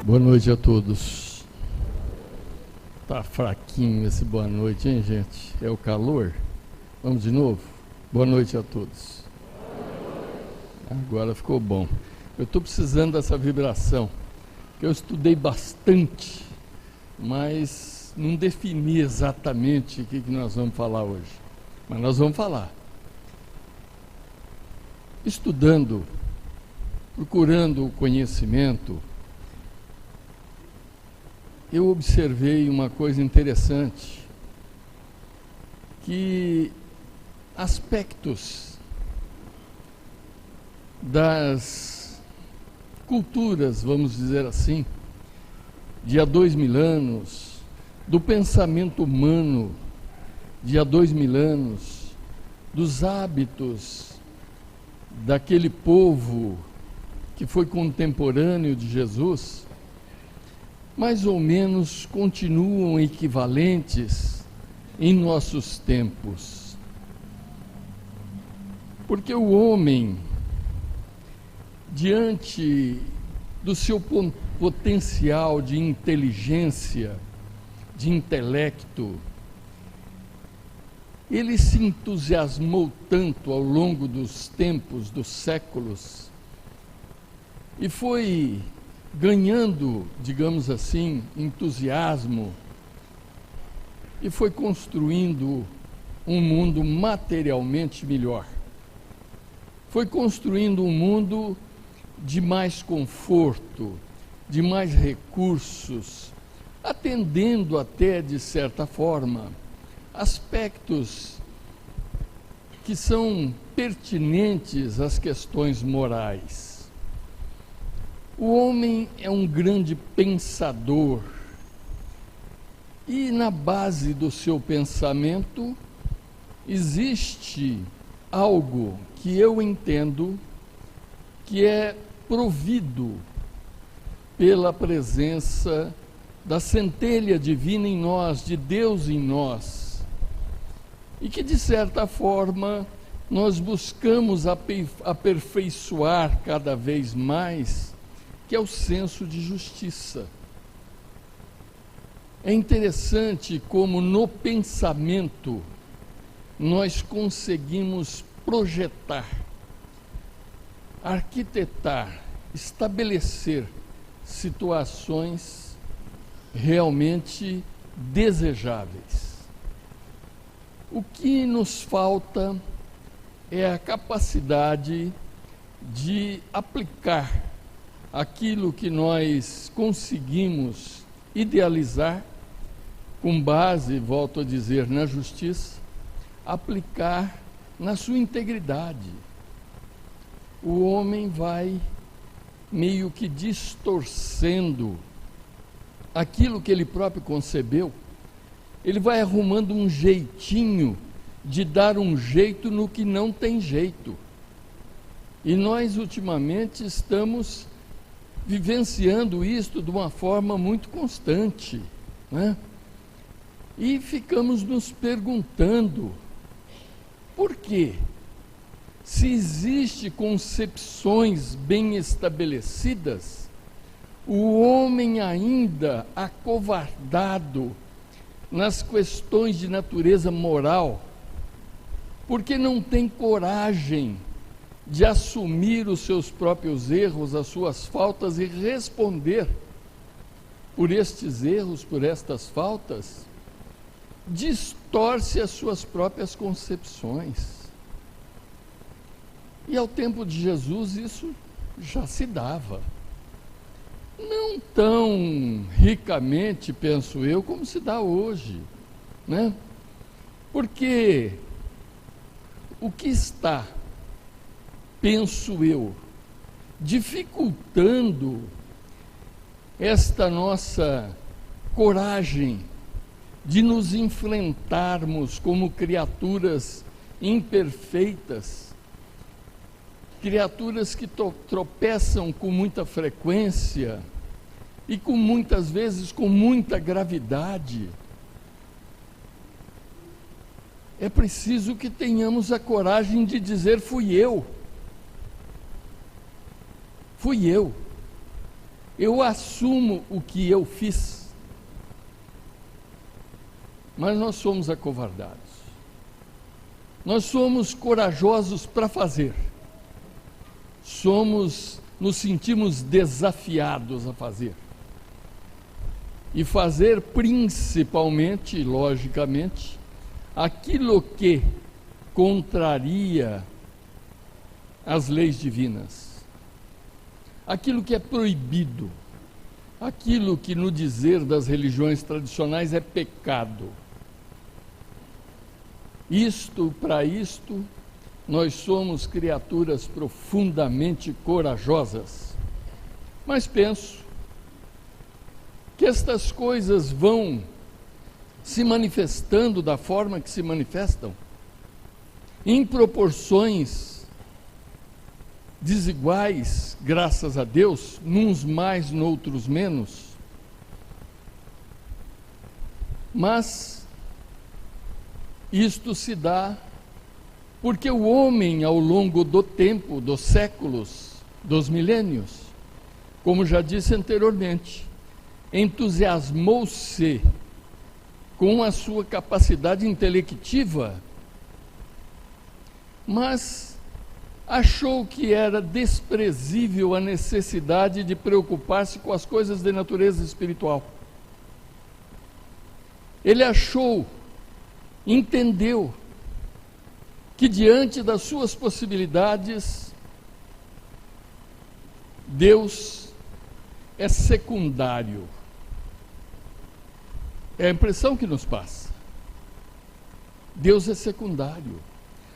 Boa noite a todos. Tá fraquinho esse boa noite, hein, gente? É o calor? Vamos de novo? Boa noite a todos. Agora ficou bom. Eu estou precisando dessa vibração. Eu estudei bastante, mas não defini exatamente o que nós vamos falar hoje. Mas nós vamos falar. Estudando, procurando o conhecimento, eu observei uma coisa interessante, que aspectos das culturas, vamos dizer assim, de há 2000 anos, do pensamento humano de há 2000 anos, dos hábitos daquele povo que foi contemporâneo de Jesus, mais ou menos continuam equivalentes em nossos tempos. Porque o homem, diante do seu potencial de inteligência, de intelecto, ele se entusiasmou tanto ao longo dos tempos, dos séculos, e foi ganhando, digamos assim, entusiasmo, e foi construindo um mundo materialmente melhor. Foi construindo um mundo de mais conforto, de mais recursos, atendendo até, de certa forma, aspectos que são pertinentes às questões morais. O homem é um grande pensador e na base do seu pensamento existe algo que eu entendo que é provido pela presença da centelha divina em nós, de Deus em nós, e que de certa forma nós buscamos aperfeiçoar cada vez mais, que é o senso de justiça. É interessante como no pensamento nós conseguimos projetar, arquitetar, estabelecer situações realmente desejáveis. O que nos falta é a capacidade de aplicar aquilo que nós conseguimos idealizar, com base, volto a dizer, na justiça, aplicar na sua integridade. O homem vai meio que distorcendo aquilo que ele próprio concebeu, ele vai arrumando um jeitinho de dar um jeito no que não tem jeito. E nós, ultimamente, estamos vivenciando isto de uma forma muito constante, né? E ficamos nos perguntando, por quê? Se existem concepções bem estabelecidas, o homem ainda acovardado nas questões de natureza moral, porque não tem coragem de assumir os seus próprios erros, as suas faltas e responder por estes erros, por estas faltas, distorce as suas próprias concepções. E ao tempo de Jesus isso já se dava. Não tão ricamente, penso eu, como se dá hoje, né? Porque o que está, penso eu, dificultando esta nossa coragem de nos enfrentarmos como criaturas imperfeitas, criaturas que tropeçam com muita frequência e com muitas vezes com muita gravidade. É preciso que tenhamos a coragem de dizer: fui eu. eu assumo o que eu fiz, mas nós somos acovardados. Nós somos corajosos para fazer. Nos sentimos desafiados a fazer. E fazer principalmente, logicamente, aquilo que contraria as leis divinas. Aquilo que é proibido. Aquilo que, no dizer das religiões tradicionais, é pecado. Para isto, nós somos criaturas profundamente corajosas. Mas penso que estas coisas vão se manifestando da forma que se manifestam, em proporções desiguais, graças a Deus, uns mais, noutros menos. Mas isto se dá porque o homem, ao longo do tempo, dos séculos, dos milênios, como já disse anteriormente, entusiasmou-se com a sua capacidade intelectiva, mas achou que era desprezível a necessidade de preocupar-se com as coisas de natureza espiritual. Ele entendeu que diante das suas possibilidades, Deus é secundário. É a impressão que nos passa. Deus é secundário.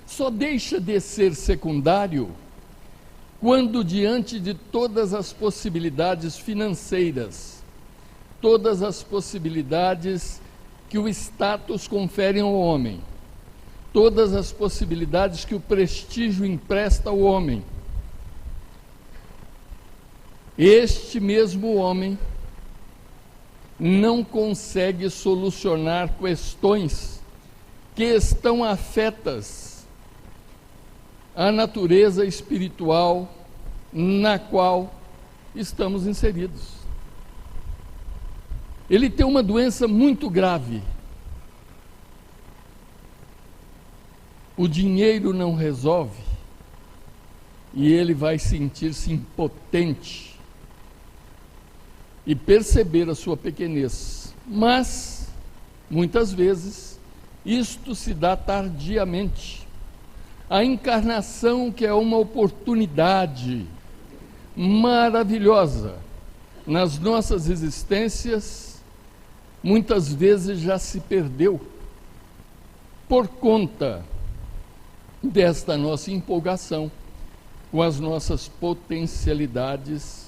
Só deixa de ser secundário quando, diante de todas as possibilidades financeiras, todas as possibilidades que o status confere ao homem, todas as possibilidades que o prestígio empresta ao homem, este mesmo homem não consegue solucionar questões que estão afetas à natureza espiritual na qual estamos inseridos. Ele tem uma doença muito grave. O dinheiro não resolve e ele vai sentir-se impotente e perceber a sua pequenez. Mas, muitas vezes, isto se dá tardiamente. A encarnação, que é uma oportunidade maravilhosa nas nossas existências, muitas vezes já se perdeu por conta desta nossa empolgação com as nossas potencialidades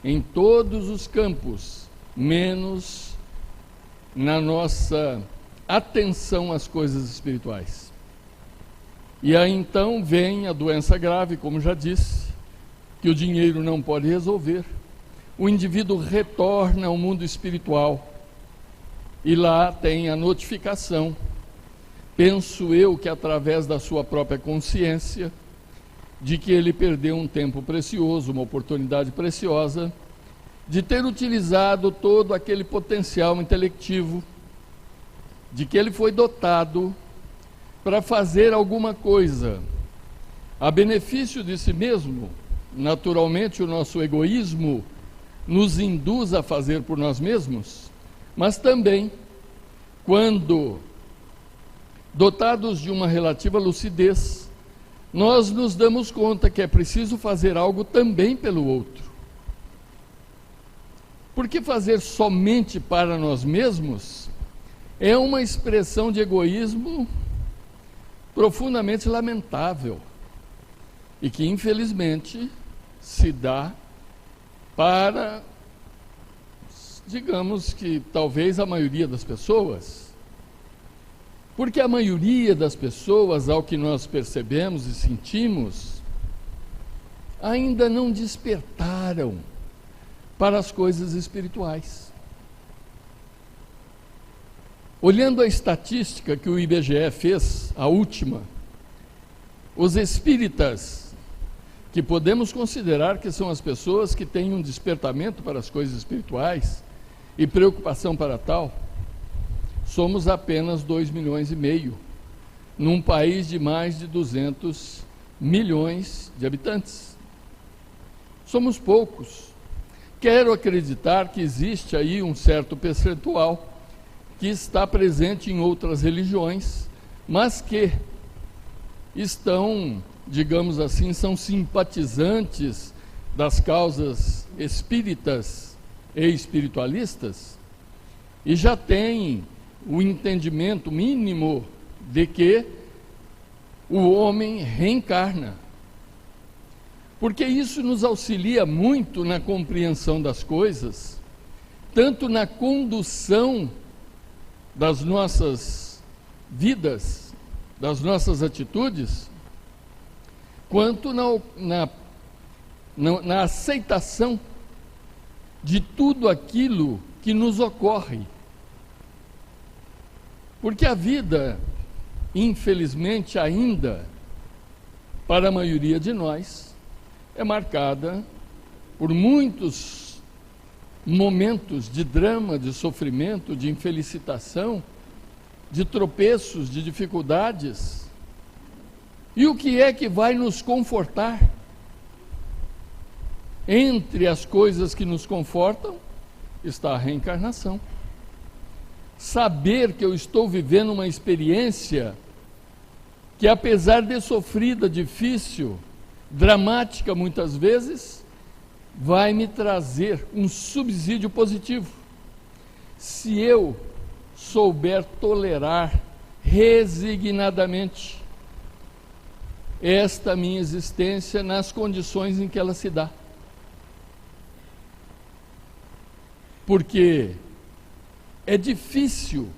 em todos os campos, menos na nossa atenção às coisas espirituais. E aí então vem a doença grave, como já disse, que o dinheiro não pode resolver. O indivíduo retorna ao mundo espiritual e lá tem a notificação, penso eu que através da sua própria consciência, de que ele perdeu um tempo precioso, uma oportunidade preciosa, de ter utilizado todo aquele potencial intelectivo, de que ele foi dotado para fazer alguma coisa a benefício de si mesmo. Naturalmente, o nosso egoísmo nos induz a fazer por nós mesmos, mas também, quando dotados de uma relativa lucidez, nós nos damos conta que é preciso fazer algo também pelo outro. Porque fazer somente para nós mesmos é uma expressão de egoísmo profundamente lamentável e que, infelizmente, se dá para, digamos que talvez a maioria das pessoas, porque a maioria das pessoas, ao que nós percebemos e sentimos, ainda não despertaram para as coisas espirituais. Olhando a estatística que o IBGE fez, a última, os espíritas que podemos considerar que são as pessoas que têm um despertamento para as coisas espirituais e preocupação para tal, somos apenas 2,5 milhões, num país de mais de 200 milhões de habitantes. Somos poucos. Quero acreditar que existe aí um certo percentual que está presente em outras religiões, mas que estão, digamos assim, são simpatizantes das causas espíritas e espiritualistas e já têm o entendimento mínimo de que o homem reencarna. Porque isso nos auxilia muito na compreensão das coisas, tanto na condução das nossas vidas, das nossas atitudes, quanto na aceitação de tudo aquilo que nos ocorre. Porque a vida, infelizmente ainda, para a maioria de nós, é marcada por muitos momentos de drama, de sofrimento, de infelicitação, de tropeços, de dificuldades. E o que é que vai nos confortar? Entre as coisas que nos confortam está a reencarnação. Saber que eu estou vivendo uma experiência que, apesar de sofrida, difícil, dramática muitas vezes, vai me trazer um subsídio positivo. Se eu souber tolerar resignadamente esta minha existência nas condições em que ela se dá. Porque é difícil,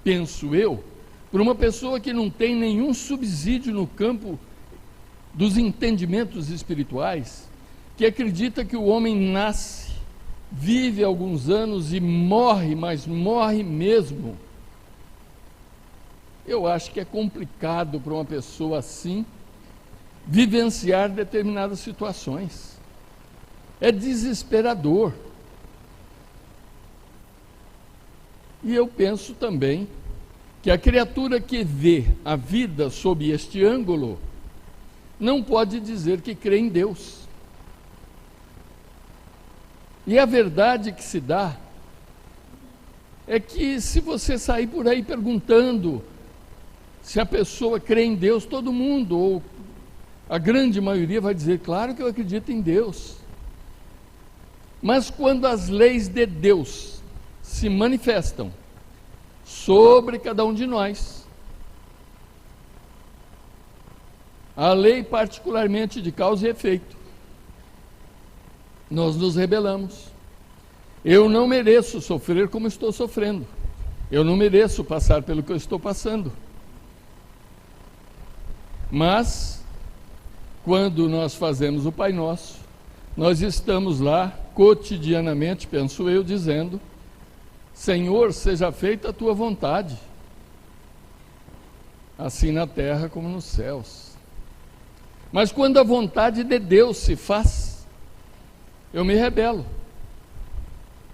penso eu, para uma pessoa que não tem nenhum subsídio no campo dos entendimentos espirituais, que acredita que o homem nasce, vive alguns anos e morre, mas morre mesmo. Eu acho que é complicado para uma pessoa assim vivenciar determinadas situações. É desesperador. E eu penso também que a criatura que vê a vida sob este ângulo não pode dizer que crê em Deus. E a verdade que se dá é que, se você sair por aí perguntando se a pessoa crê em Deus, todo mundo, ou a grande maioria, vai dizer: claro que eu acredito em Deus. Mas quando as leis de Deus se manifestam sobre cada um de nós, a lei particularmente de causa e efeito, nós nos rebelamos. Eu não mereço sofrer como estou sofrendo. Eu não mereço passar pelo que eu estou passando. Mas, quando nós fazemos o Pai Nosso, nós estamos lá cotidianamente, penso eu, dizendo: Senhor, seja feita a tua vontade, assim na terra como nos céus. Mas quando a vontade de Deus se faz, eu me rebelo,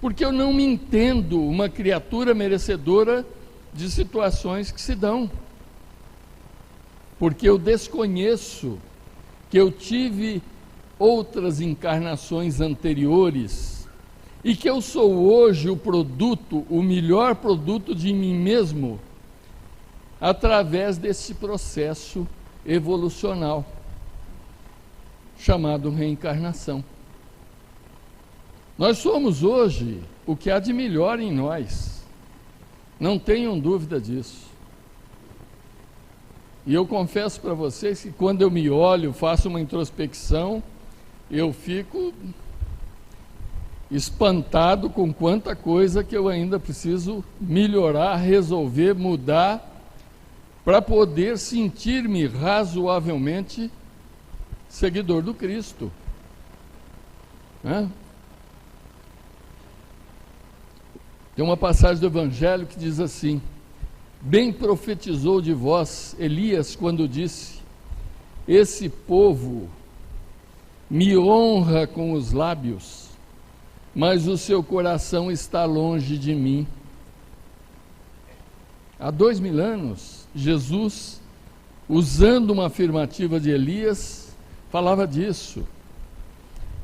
porque eu não me entendo uma criatura merecedora de situações que se dão, porque eu desconheço que eu tive outras encarnações anteriores e que eu sou hoje o produto, o melhor produto de mim mesmo, através desse processo evolucional chamado reencarnação. Nós somos hoje o que há de melhor em nós, não tenham dúvida disso. E eu confesso para vocês que quando eu me olho, faço uma introspecção, eu fico espantado com quanta coisa que eu ainda preciso melhorar, resolver, mudar, para poder sentir-me razoavelmente seguidor do Cristo. Tem uma passagem do Evangelho que diz assim: bem profetizou de vós Elias quando disse: esse povo me honra com os lábios, mas o seu coração está longe de mim. Há 2000 anos, Jesus, usando uma afirmativa de Elias, falava disso.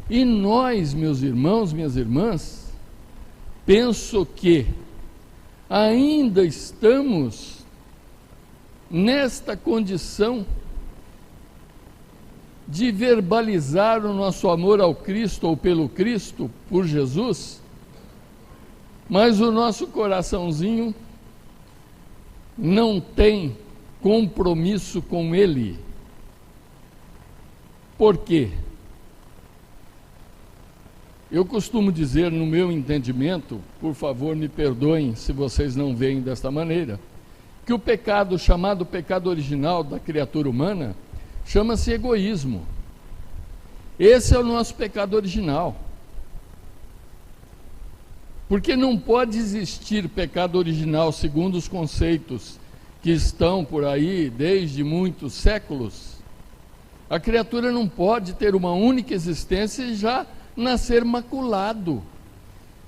E nós, meus irmãos, minhas irmãs, penso que ainda estamos nesta condição de verbalizar o nosso amor ao Cristo ou pelo Cristo, por Jesus, mas o nosso coraçãozinho não tem compromisso com Ele. Por quê? Eu costumo dizer, no meu entendimento, por favor me perdoem se vocês não veem desta maneira, que o pecado, chamado pecado original da criatura humana, chama-se egoísmo. Esse é o nosso pecado original. Porque não pode existir pecado original segundo os conceitos que estão por aí desde muitos séculos. A criatura não pode ter uma única existência e já nascer maculado.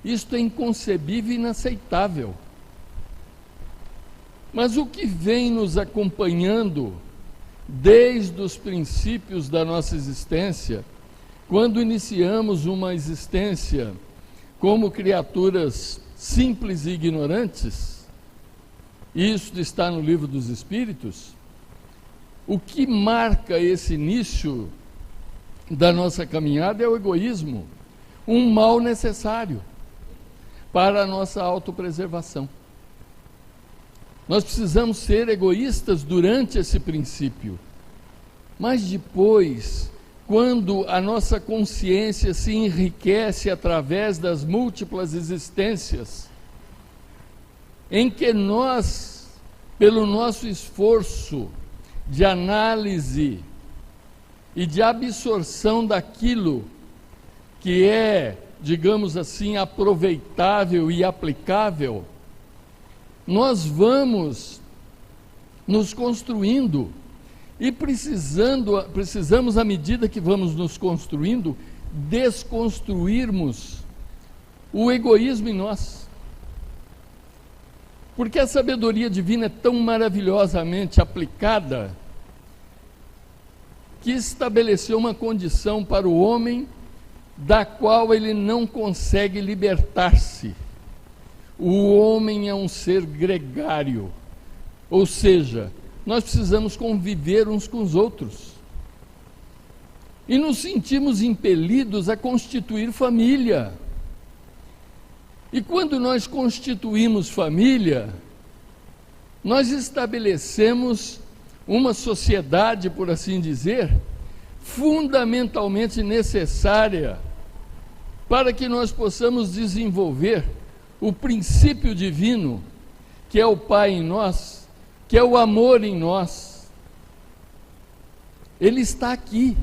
Isto é inconcebível e inaceitável. Mas o que vem nos acompanhando desde os princípios da nossa existência, quando iniciamos uma existência como criaturas simples e ignorantes, isso está no Livro dos Espíritos, o que marca esse início da nossa caminhada é o egoísmo, um mal necessário para a nossa autopreservação. Nós precisamos ser egoístas durante esse princípio, mas depois, quando a nossa consciência se enriquece através das múltiplas existências, em que nós, pelo nosso esforço de análise e de absorção daquilo que é, digamos assim, aproveitável e aplicável, nós vamos nos construindo e precisamos, à medida que vamos nos construindo, desconstruirmos o egoísmo em nós. Porque a sabedoria divina é tão maravilhosamente aplicada que estabeleceu uma condição para o homem da qual ele não consegue libertar-se. O homem é um ser gregário, ou seja, nós precisamos conviver uns com os outros. E nos sentimos impelidos a constituir família. E quando nós constituímos família, nós estabelecemos uma sociedade, por assim dizer, fundamentalmente necessária para que nós possamos desenvolver o princípio divino, que é o Pai em nós, que é o amor em nós. Ele está aqui.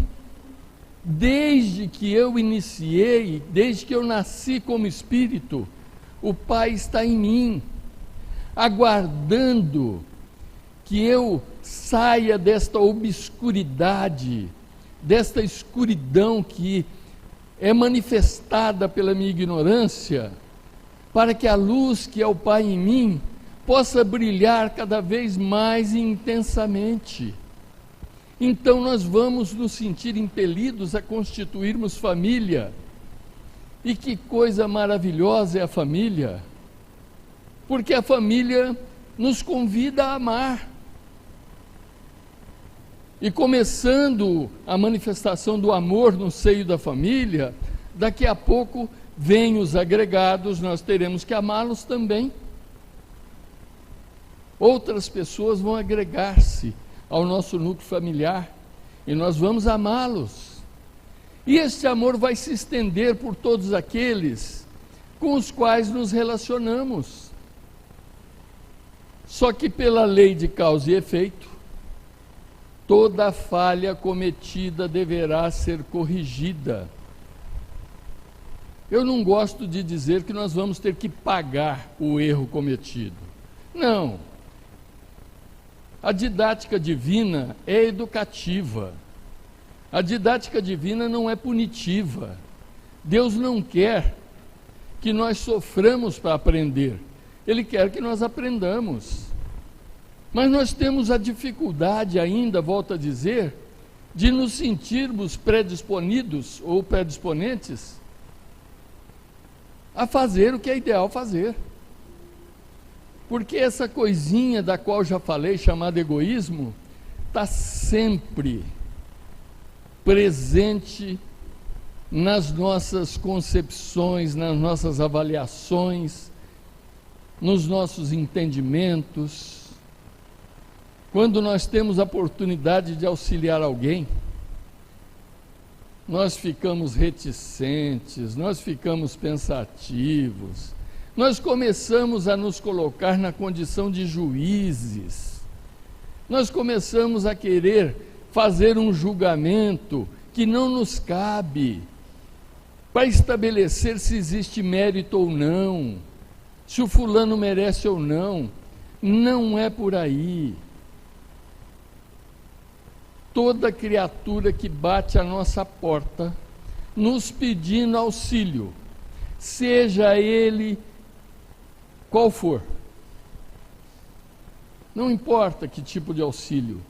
Desde que eu iniciei, desde que eu nasci como espírito, o Pai está em mim, aguardando que eu saia desta obscuridade, desta escuridão que é manifestada pela minha ignorância, para que a luz que é o Pai em mim possa brilhar cada vez mais e intensamente. Então nós vamos nos sentir impelidos a constituirmos família. E que coisa maravilhosa é a família, porque a família nos convida a amar. E começando a manifestação do amor no seio da família, daqui a pouco vêm os agregados, nós teremos que amá-los também. Outras pessoas vão agregar-se ao nosso núcleo familiar e nós vamos amá-los. E este amor vai se estender por todos aqueles com os quais nos relacionamos. Só que pela lei de causa e efeito, toda falha cometida deverá ser corrigida. Eu não gosto de dizer que nós vamos ter que pagar o erro cometido. Não. A didática divina é educativa. A didática divina não é punitiva. Deus não quer que nós soframos para aprender. Ele quer que nós aprendamos. Mas nós temos a dificuldade ainda, volto a dizer, de nos sentirmos predisponidos ou predisponentes a fazer o que é ideal fazer. Porque essa coisinha da qual já falei, chamada egoísmo, está sempre presente nas nossas concepções, nas nossas avaliações, nos nossos entendimentos. Quando nós temos a oportunidade de auxiliar alguém, nós ficamos reticentes, nós ficamos pensativos, nós começamos a nos colocar na condição de juízes, nós começamos a querer fazer um julgamento que não nos cabe, para estabelecer se existe mérito ou não, se o fulano merece ou não. Não é por aí. Toda criatura que bate à nossa porta, nos pedindo auxílio, seja ele qual for, não importa que tipo de auxílio,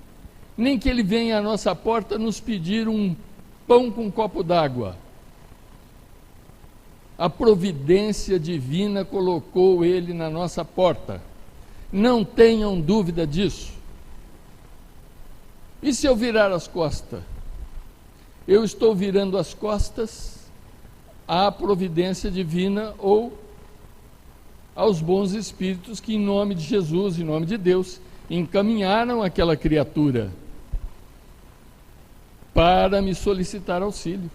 nem que ele venha à nossa porta nos pedir um pão com um copo d'água. A providência divina colocou ele na nossa porta. Não tenham dúvida disso. E se eu virar as costas? Eu estou virando as costas à providência divina ou aos bons espíritos que, em nome de Jesus, em nome de Deus, encaminharam aquela criatura para me solicitar auxílio.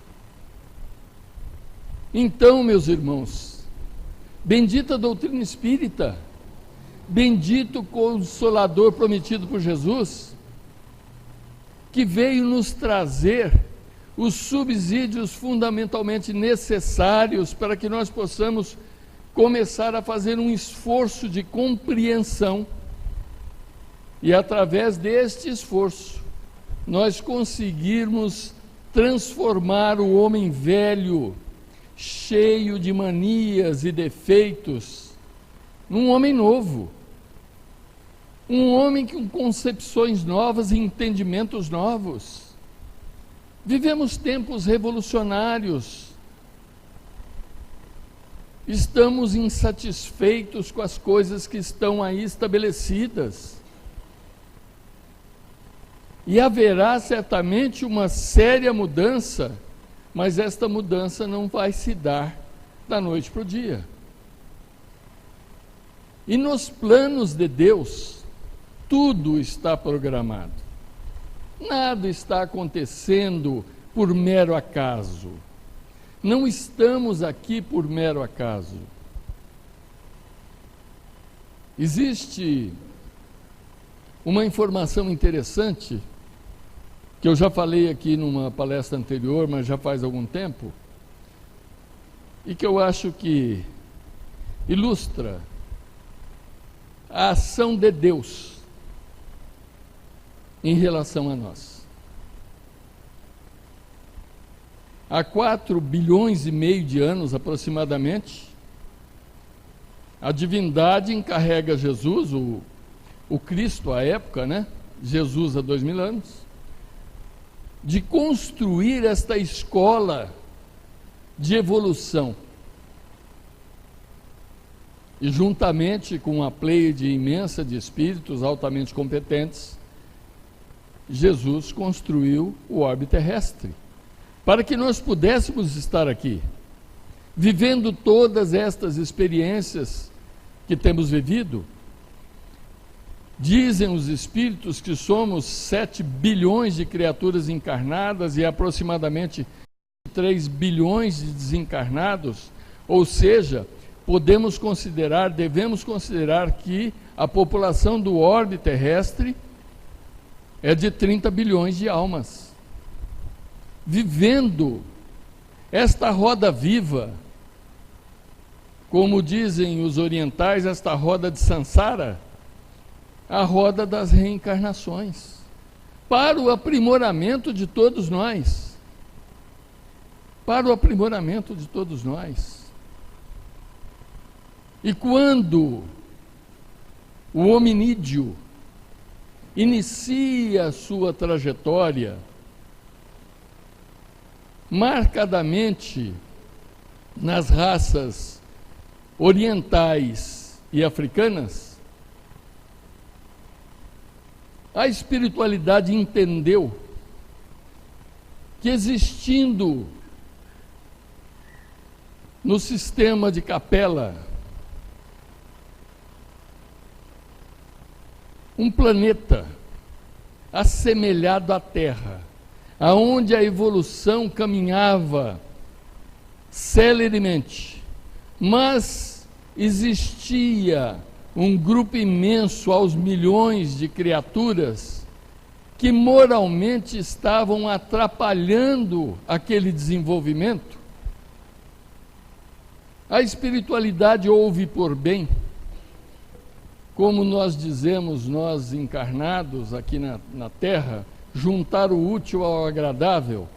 Então, meus irmãos, bendita a doutrina espírita, bendito o Consolador prometido por Jesus, que veio nos trazer os subsídios fundamentalmente necessários para que nós possamos começar a fazer um esforço de compreensão e, através deste esforço, nós conseguirmos transformar o homem velho, cheio de manias e defeitos, num homem novo, um homem com concepções novas e entendimentos novos. Vivemos tempos revolucionários, estamos insatisfeitos com as coisas que estão aí estabelecidas, e haverá certamente uma séria mudança, mas esta mudança não vai se dar da noite para o dia. E nos planos de Deus, tudo está programado. Nada está acontecendo por mero acaso. Não estamos aqui por mero acaso. Existe uma informação interessante, que eu já falei aqui numa palestra anterior, mas já faz algum tempo, e que eu acho que ilustra a ação de Deus em relação a nós. Há 4,5 bilhões de anos aproximadamente, a divindade encarrega Jesus, o Cristo à época, né? Jesus há 2000 anos, de construir esta escola de evolução. E juntamente com uma pleiade imensa de espíritos altamente competentes, Jesus construiu o orbe terrestre, para que nós pudéssemos estar aqui, vivendo todas estas experiências que temos vivido. Dizem os espíritos que somos 7 bilhões de criaturas encarnadas e aproximadamente 3 bilhões de desencarnados, ou seja, devemos considerar que a população do orbe terrestre é de 30 bilhões de almas, vivendo esta roda viva, como dizem os orientais, esta roda de Sansara, a roda das reencarnações, para o aprimoramento de todos nós. Para o aprimoramento de todos nós. E quando o hominídeo inicia a sua trajetória, marcadamente nas raças orientais e africanas, a espiritualidade entendeu que, existindo no sistema de capela um planeta assemelhado à Terra, aonde a evolução caminhava celeremente, mas existia um grupo imenso, aos milhões de criaturas, que moralmente estavam atrapalhando aquele desenvolvimento. A espiritualidade ouve por bem, como nós dizemos, nós encarnados aqui na Terra, juntar o útil ao agradável,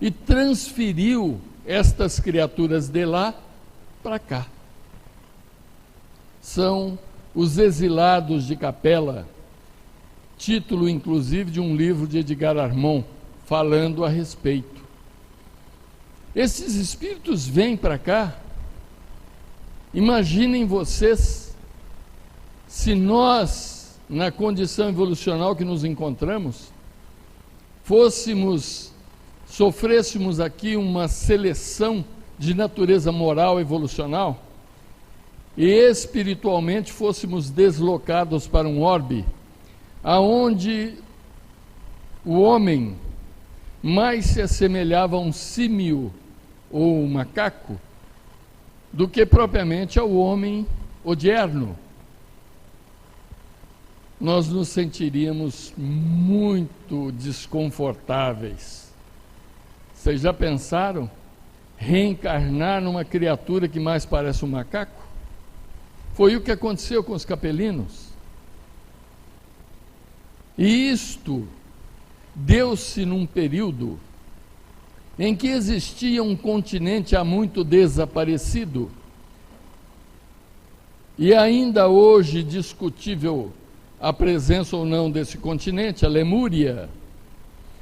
e transferiu estas criaturas de lá para cá. São os exilados de capela, título inclusive de um livro de Edgar Armond, falando a respeito. Esses espíritos vêm para cá. Imaginem vocês, se nós, na condição evolucional que nos encontramos, sofrêssemos aqui uma seleção de natureza moral evolucional, e espiritualmente fôssemos deslocados para um orbe, aonde o homem mais se assemelhava a um símio ou um macaco, do que propriamente ao homem odierno, nós nos sentiríamos muito desconfortáveis. Vocês já pensaram reencarnar numa criatura que mais parece um macaco? Foi o que aconteceu com os capelinos. E isto deu-se num período em que existia um continente há muito desaparecido, e ainda hoje discutível a presença ou não desse continente, a Lemúria.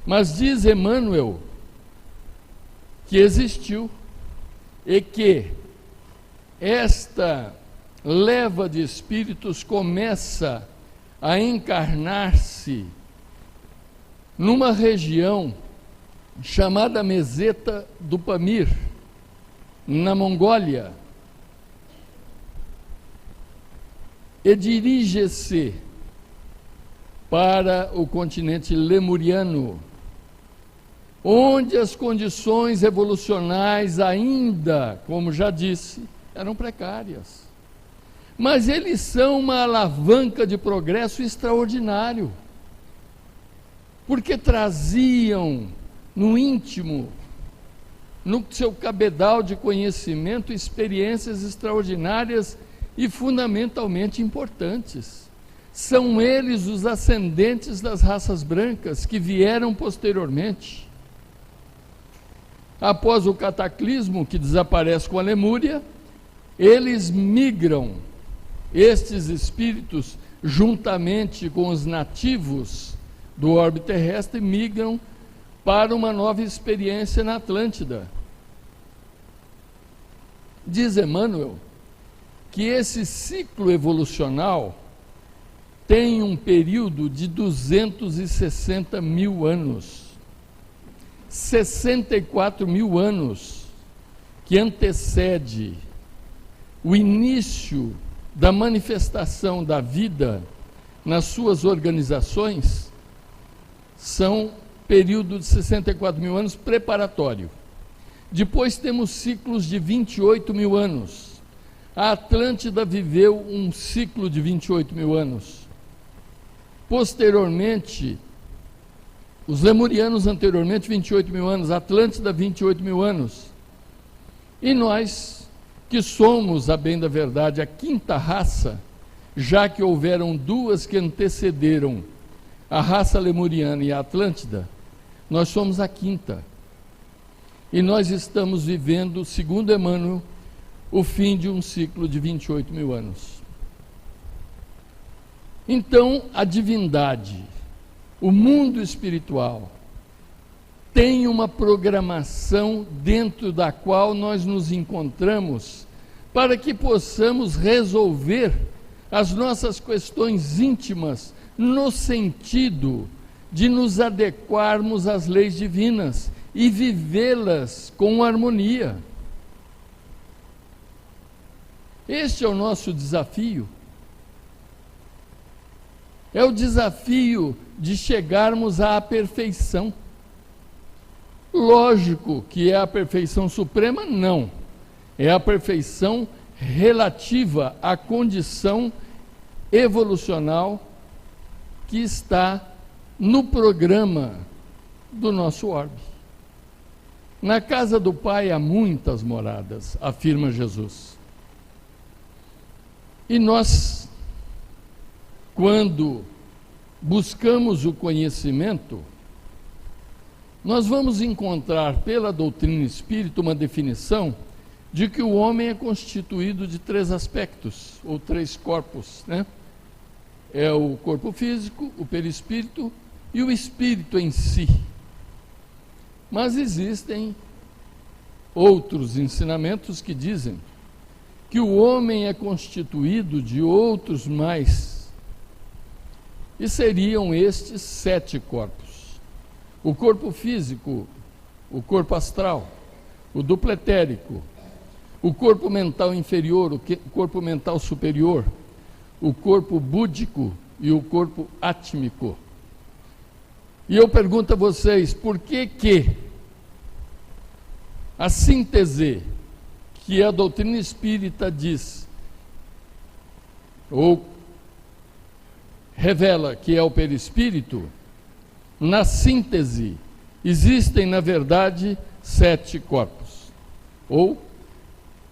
Mas diz Emmanuel que existiu, e que esta leva de espíritos começa a encarnar-se numa região chamada Meseta do Pamir, na Mongólia, e dirige-se para o continente lemuriano, onde as condições evolucionais ainda, como já disse, eram precárias. Mas eles são uma alavanca de progresso extraordinário, porque traziam no íntimo, no seu cabedal de conhecimento, experiências extraordinárias e fundamentalmente importantes. São eles os ascendentes das raças brancas que vieram posteriormente. Após o cataclismo que desaparece com a Lemúria, eles migram, estes espíritos, juntamente com os nativos do orbe terrestre, migram para uma nova experiência na Atlântida. Diz Emmanuel que esse ciclo evolucional tem um período de 260 mil anos, 64 mil anos, que antecede o início da manifestação da vida nas suas organizações. São período de 64 mil anos preparatório. Depois temos ciclos de 28 mil anos. A Atlântida viveu um ciclo de 28 mil anos. Posteriormente, os lemurianos anteriormente, 28 mil anos, a Atlântida, 28 mil anos. E nós, que somos, a bem da verdade, a quinta raça, já que houveram duas que antecederam a raça lemuriana e a Atlântida, nós somos a quinta. E nós estamos vivendo, segundo Emmanuel, o fim de um ciclo de 28 mil anos. Então, a divindade, o mundo espiritual, tem uma programação dentro da qual nós nos encontramos para que possamos resolver as nossas questões íntimas no sentido de nos adequarmos às leis divinas e vivê-las com harmonia. Este é o nosso desafio. É o desafio de chegarmos à perfeição. Lógico que é a perfeição suprema, não. É a perfeição relativa à condição evolucional que está no programa do nosso orbe. Na casa do Pai há muitas moradas, afirma Jesus. E nós, quando buscamos o conhecimento, nós vamos encontrar pela doutrina espírita uma definição de que o homem é constituído de 3 aspectos, ou 3 corpos, né? É o corpo físico, o perispírito e o espírito em si. Mas existem outros ensinamentos que dizem que o homem é constituído de outros mais, e seriam estes 7 corpos. O corpo físico, o corpo astral, o duplo etérico, o corpo mental inferior, o corpo mental superior, o corpo búdico e o corpo átmico. E eu pergunto a vocês, por que a síntese que a doutrina espírita diz, ou revela que é o perispírito, na síntese existem, na verdade, 7 corpos, ou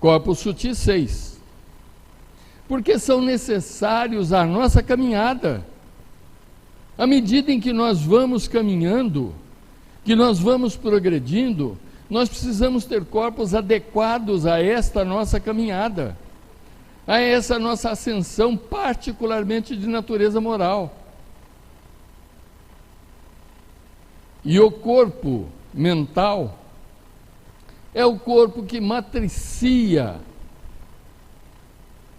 corpos sutis 6, porque são necessários à nossa caminhada. À medida em que nós vamos caminhando, que nós vamos progredindo, nós precisamos ter corpos adequados a esta nossa caminhada, a essa nossa ascensão, particularmente de natureza moral. E o corpo mental é o corpo que matricia,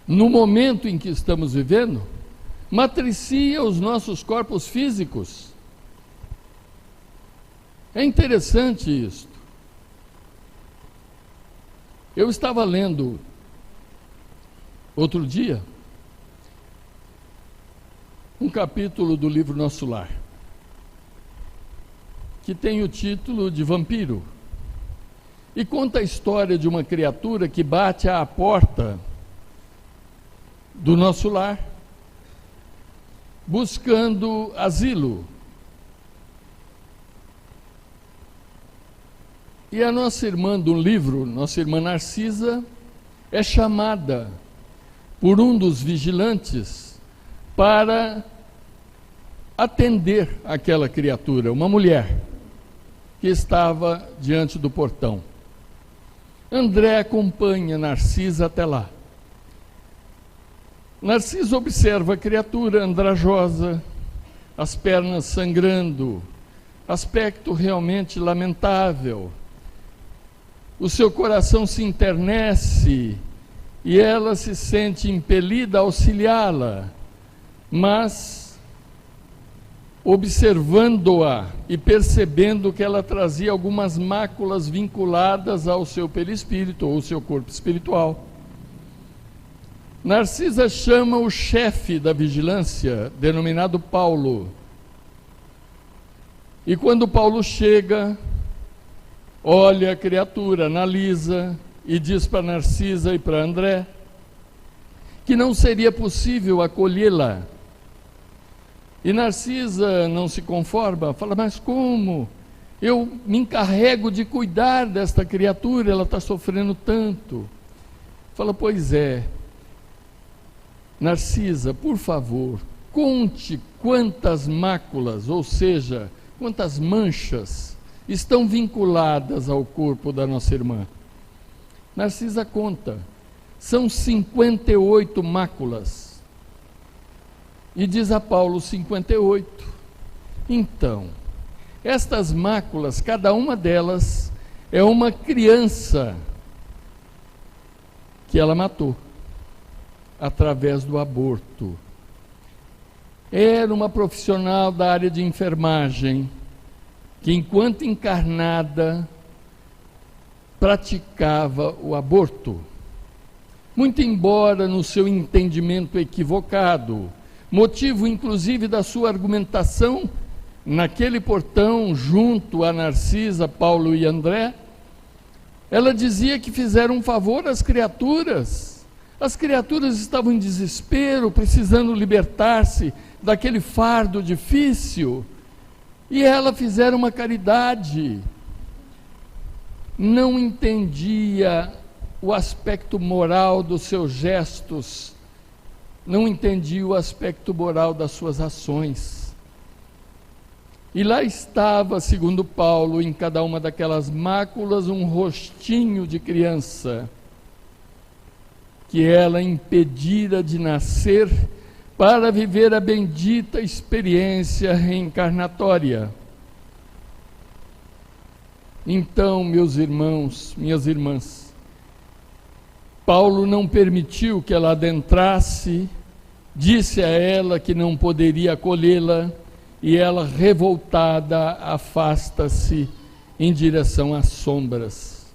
no momento em que estamos vivendo, matricia os nossos corpos físicos. É interessante isto. Eu estava lendo outro dia um capítulo do livro Nosso Lar, que tem o título de Vampiro, e conta a história de uma criatura que bate à porta do nosso lar, buscando asilo. E a nossa irmã do livro, nossa irmã Narcisa, é chamada por um dos vigilantes para atender aquela criatura, uma mulher que estava diante do portão. André acompanha Narcisa até lá. Narcisa observa a criatura andrajosa, as pernas sangrando, aspecto realmente lamentável. O seu coração se enternece e ela se sente impelida a auxiliá-la, mas observando-a e percebendo que ela trazia algumas máculas vinculadas ao seu perispírito, ou seu corpo espiritual, Narcisa chama o chefe da vigilância, denominado Paulo. E quando Paulo chega, olha a criatura, analisa e diz para Narcisa e para André que não seria possível acolhê-la. E Narcisa não se conforma, fala: mas como? Eu me encarrego de cuidar desta criatura, ela está sofrendo tanto. Fala: pois é, Narcisa, por favor, conte quantas máculas, ou seja, quantas manchas estão vinculadas ao corpo da nossa irmã. Narcisa conta, são 58 máculas. E diz a Paulo 58. Então, estas máculas, cada uma delas é uma criança que ela matou através do aborto. Era uma profissional da área de enfermagem que, enquanto encarnada, praticava o aborto. Muito embora no seu entendimento equivocado, motivo inclusive da sua argumentação naquele portão junto a Narcisa, Paulo e André, ela dizia que fizeram um favor às criaturas. As criaturas estavam em desespero, precisando libertar-se daquele fardo difícil, e ela fizeram uma caridade. Não entendia o aspecto moral dos seus gestos, não entendia o aspecto moral das suas ações. E lá estava, segundo Paulo, em cada uma daquelas máculas, um rostinho de criança, que ela impedira de nascer para viver a bendita experiência reencarnatória. Então, meus irmãos, minhas irmãs, Paulo não permitiu que ela adentrasse, disse a ela que não poderia acolhê-la, e ela, revoltada, afasta-se em direção às sombras.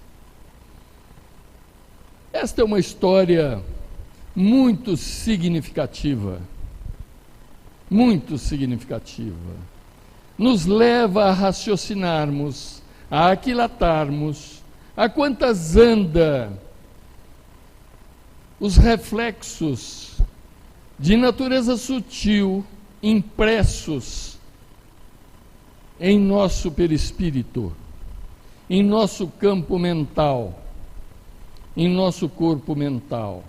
Esta é uma história muito significativa, nos leva a raciocinarmos, a aquilatarmos a quantas anda os reflexos de natureza sutil impressos em nosso perispírito, em nosso campo mental, em nosso corpo mental.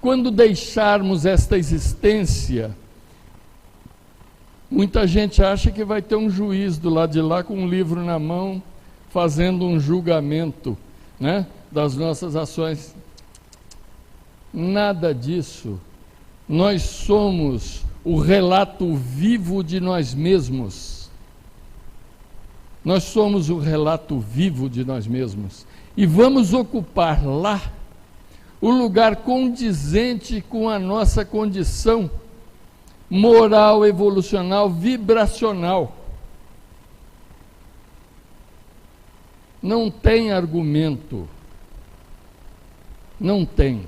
Quando deixarmos esta existência, muita gente acha que vai ter um juiz do lado de lá com um livro na mão, fazendo um julgamento, né, das nossas ações. Nada disso. Nós somos o relato vivo de nós mesmos. Nós somos o relato vivo de nós mesmos. E vamos ocupar lá o lugar condizente com a nossa condição moral, evolucional, vibracional. Não tem argumento. Não tem.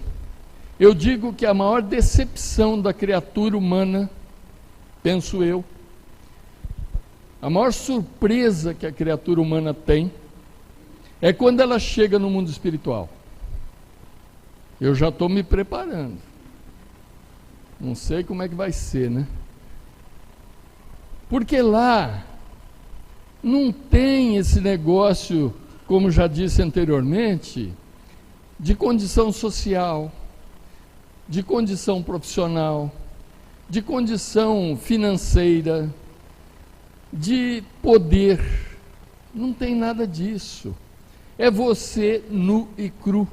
Eu digo que a maior decepção da criatura humana, penso eu, a maior surpresa que a criatura humana tem, é quando ela chega no mundo espiritual. Eu já estou me preparando. Não sei como é que vai ser, né? Porque lá não tem esse negócio, como já disse anteriormente, de condição social, de condição profissional, de condição financeira, de poder. Não tem nada disso. É você nu e cru.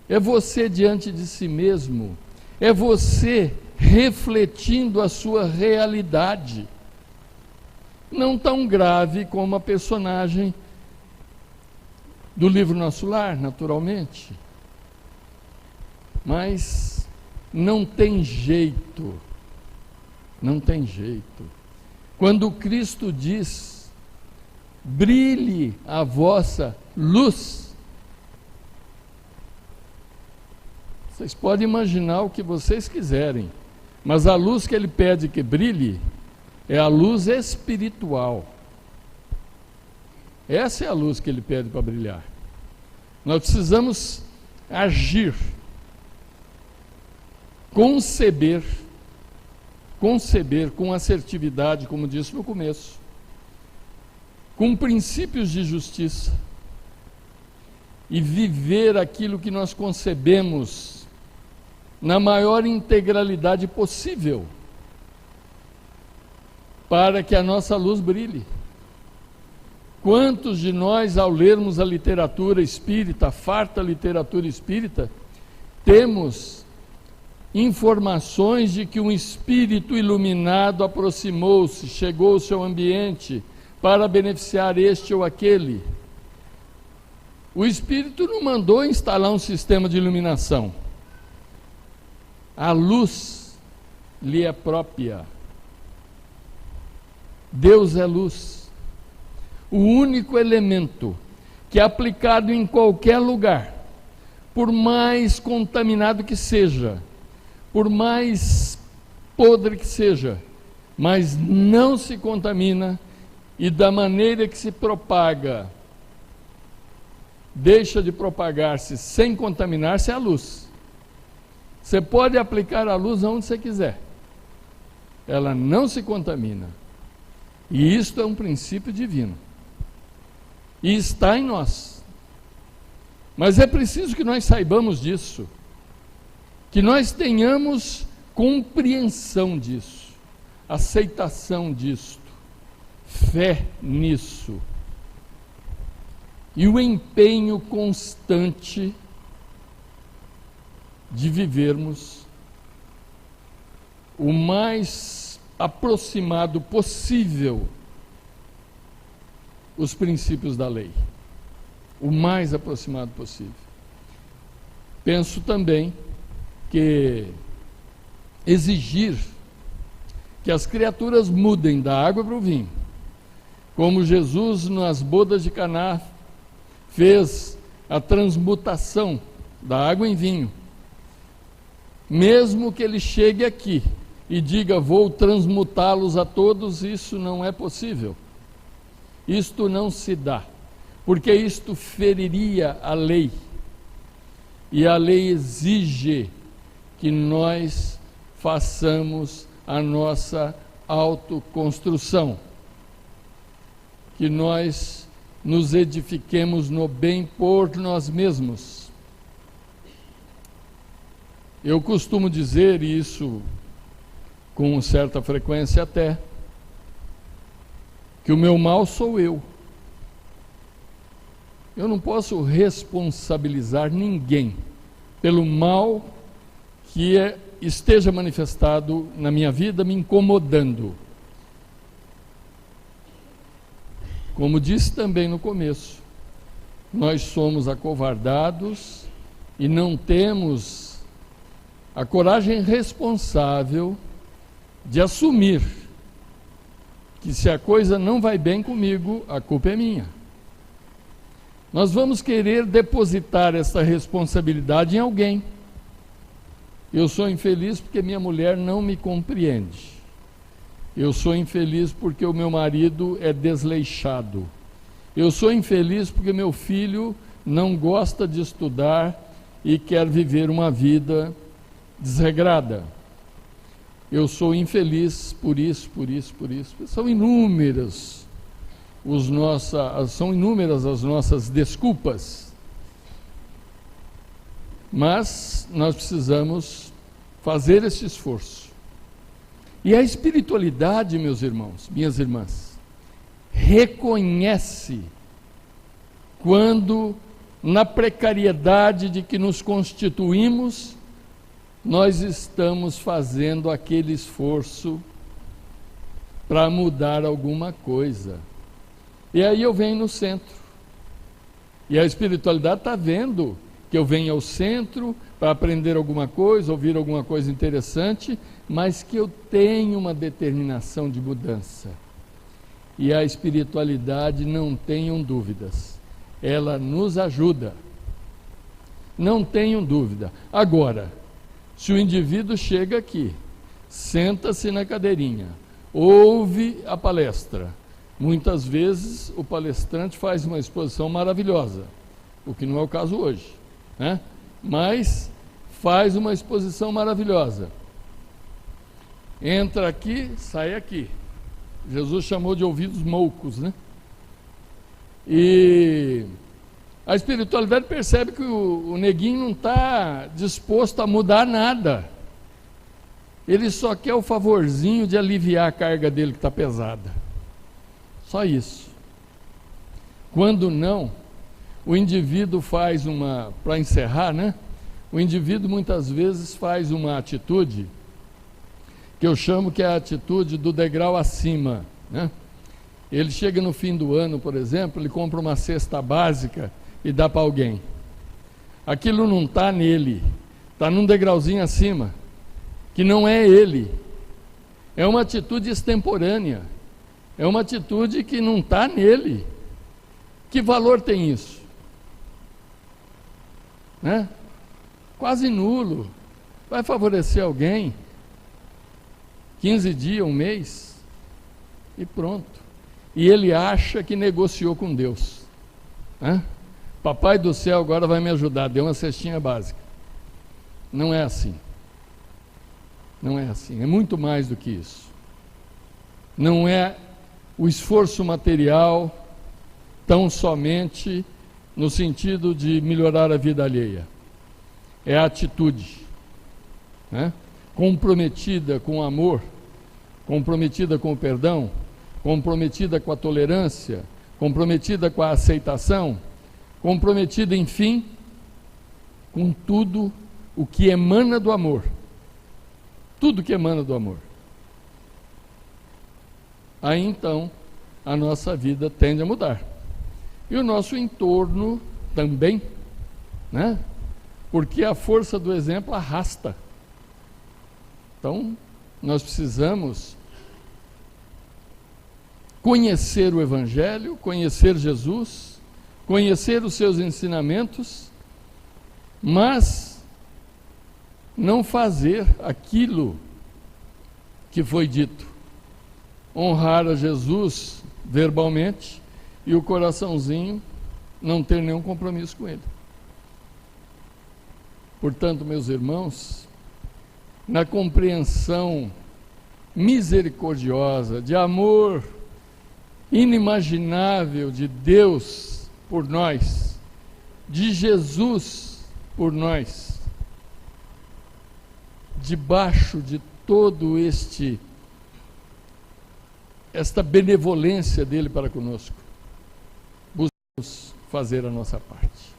É você diante de si mesmo. É você refletindo a sua realidade. Não tão grave como a personagem do livro Nosso Lar, naturalmente. Mas não tem jeito. Não tem jeito. Quando Cristo diz: brilhe a vossa luz, vocês podem imaginar o que vocês quiserem, mas a luz que ele pede que brilhe é a luz espiritual. Essa é a luz que ele pede para brilhar. Nós precisamos agir, conceber com assertividade, como disse no começo, com princípios de justiça, e viver aquilo que nós concebemos na maior integralidade possível. para que a nossa luz brilhe. Quantos de nós, ao lermos a literatura espírita, a farta literatura espírita, temos informações de que um espírito iluminado aproximou-se, chegou ao seu ambiente para beneficiar este ou aquele? O espírito não mandou instalar um sistema de iluminação. A luz lhe é própria. Deus é luz. O único elemento que é aplicado em qualquer lugar, por mais contaminado que seja, por mais podre que seja, mas não se contamina, e da maneira que se propaga, deixa de propagar-se sem contaminar-se, é a luz. Você pode aplicar a luz onde você quiser, ela não se contamina, e isto é um princípio divino, e está em nós. Mas é preciso que nós saibamos disso, que nós tenhamos compreensão disso, aceitação disto, fé nisso, e o empenho constante de vivermos o mais aproximado possível os princípios da lei, o mais aproximado possível. Penso também que exigir que as criaturas mudem da água para o vinho, como Jesus nas bodas de Caná fez a transmutação da água em vinho, mesmo que ele chegue aqui e diga, vou transmutá-los a todos, isso não é possível. Isto não se dá, porque isto feriria a lei, e a lei exige que nós façamos a nossa autoconstrução, que nós nos edifiquemos no bem por nós mesmos. Eu costumo dizer isso com certa frequência até, que o meu mal sou eu. Eu não posso responsabilizar ninguém pelo mal que esteja manifestado na minha vida, me incomodando. Como disse também no começo, nós somos acovardados e não temos a coragem responsável de assumir que se a coisa não vai bem comigo, a culpa é minha. Nós vamos querer depositar essa responsabilidade em alguém. Eu sou infeliz porque minha mulher não me compreende. Eu sou infeliz porque o meu marido é desleixado. Eu sou infeliz porque meu filho não gosta de estudar e quer viver uma vida desregrada. Eu sou infeliz por isso, por isso, por isso. São inúmeras as nossas desculpas. Mas nós precisamos fazer esse esforço. E a espiritualidade, meus irmãos, minhas irmãs, reconhece quando, na precariedade de que nos constituímos, nós estamos fazendo aquele esforço para mudar alguma coisa. E aí eu venho no centro. E a espiritualidade está vendo que eu venho ao centro para aprender alguma coisa, ouvir alguma coisa interessante, mas que eu tenho uma determinação de mudança. E a espiritualidade, não tenham dúvidas, ela nos ajuda. Não tenham dúvida. Agora, se o indivíduo chega aqui, senta-se na cadeirinha, ouve a palestra, muitas vezes o palestrante faz uma exposição maravilhosa, o que não é o caso hoje, né? Mas faz uma exposição maravilhosa. Entra aqui, sai aqui. Jesus chamou de ouvidos moucos, né? E a espiritualidade percebe que o neguinho não está disposto a mudar nada. Ele só quer o favorzinho de aliviar a carga dele que está pesada. Só isso. Quando não, o indivíduo faz para encerrar, né? O indivíduo muitas vezes faz uma atitude que eu chamo que é a atitude do degrau acima, né? Ele chega no fim do ano, por exemplo, ele compra uma cesta básica e dá para alguém. Aquilo não está nele, está num degrauzinho acima, que não é ele. É uma atitude extemporânea, é uma atitude que não está nele. Que valor tem isso? Né? Quase nulo. Vai favorecer alguém 15 dias, um mês e pronto. E ele acha que negociou com Deus, né? Papai do céu agora vai me ajudar, deu uma cestinha básica. Não é assim. Não é assim, é muito mais do que isso. Não é o esforço material tão somente no sentido de melhorar a vida alheia. É a atitude, né? Comprometida com o amor, comprometida com o perdão, comprometida com a tolerância, comprometida com a aceitação, comprometida, enfim, com tudo o que emana do amor. Tudo que emana do amor. Aí então, a nossa vida tende a mudar. E o nosso entorno também, né? Porque a força do exemplo arrasta. Então, nós precisamos conhecer o Evangelho, conhecer Jesus, conhecer os seus ensinamentos, mas não fazer aquilo que foi dito. Honrar a Jesus verbalmente e o coraçãozinho não ter nenhum compromisso com ele. Portanto, meus irmãos, na compreensão misericordiosa, de amor inimaginável de Deus por nós, de Jesus por nós, debaixo de todo esta benevolência dele para conosco, buscamos fazer a nossa parte,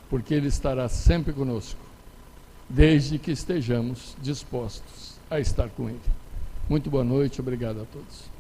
porque ele estará sempre conosco, desde que estejamos dispostos a estar com ele. Muito boa noite, obrigado a todos.